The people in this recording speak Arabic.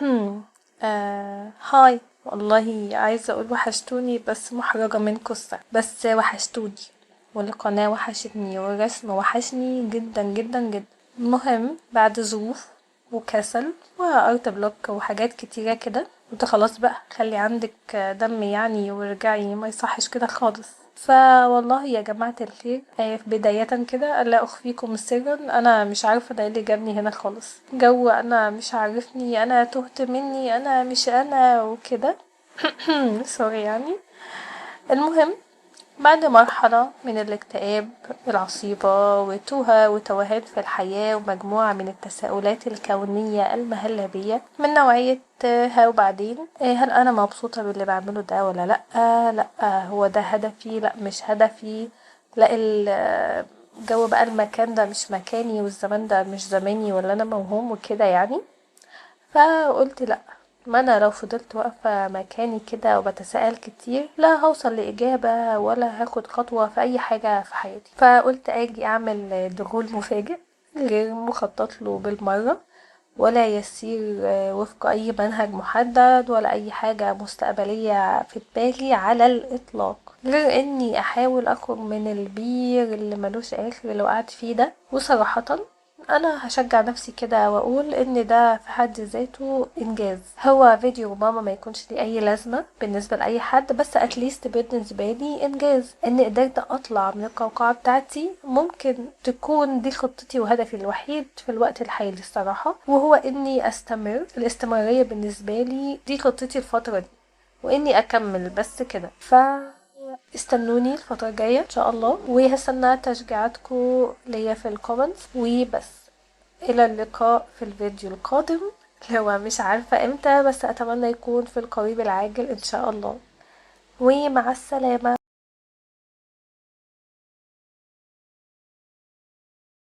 هم هاي، والله عايزة اقول وحشتوني بس محرجة منكم الصراحة، بس وحشتوني والقناة وحشتني والرسم وحشني جدا جدا جدا. المهم بعد ظروف وكسل وارت بلوك وحاجات كتيرة كده قلت خلاص بقى خلي عندك دم يعني وارجعي، ما يصحش كده خالص. فوالله يا جماعة الخير، بداية كده لا أخفيكم سرا، أنا مش عارفة ده إيه اللي جابني هنا خالص. جو أنا مش عارفني، أنا تهت مني، أنا مش أنا وكده. سوري يعني. المهم بعد مرحلة من الاكتئاب العصيبة وتوهة وتوهان في الحياة ومجموعة من التساؤلات الكونية المهلبية من نوعية ها وبعدين هل أنا مبسوطة باللي بعمله ده ولا لأ، لأ هو ده هدفي، لأ مش هدفي، لأ الجو بقى المكان ده مش مكاني والزمان ده مش زماني ولا أنا موهوم وكده يعني. فقلت لأ، ما انا لو فضلت واقفة مكاني كده وبتساءل كتير لا هوصل لإجابة ولا هاخد خطوة في أي حاجة في حياتي. فقلت أجي أعمل دخول مفاجئ غير مخطط له بالمرة، ولا يسير وفق أي منهج محدد ولا أي حاجة مستقبلية في دماغي على الإطلاق، غير إني أحاول أخرج من البير اللي ملوش آخر اللي وقعت فيه ده. وصراحة انا هشجع نفسي كده واقول ان ده في حد ذاته انجاز. هو فيديو ماما ما يكونش ليه اي لازمة بالنسبة لاي حد، بس اتليست بالنسبة لي انجاز ان قدرت اطلع من القوقعة بتاعتي. ممكن تكون دي خطتي وهدفي الوحيد في الوقت الحالي الصراحة، وهو اني استمر. الاستمرارية بالنسبة لي دي خطتي الفترة دي، واني اكمل بس كده. استنوني الفترة الجاية ان شاء الله، وهستنى تشجيعاتكم ليا في الكومنتس وبس. الى اللقاء في الفيديو القادم، اللي هو مش عارفة امتى بس اتمنى يكون في القريب العاجل ان شاء الله. ومع السلامة.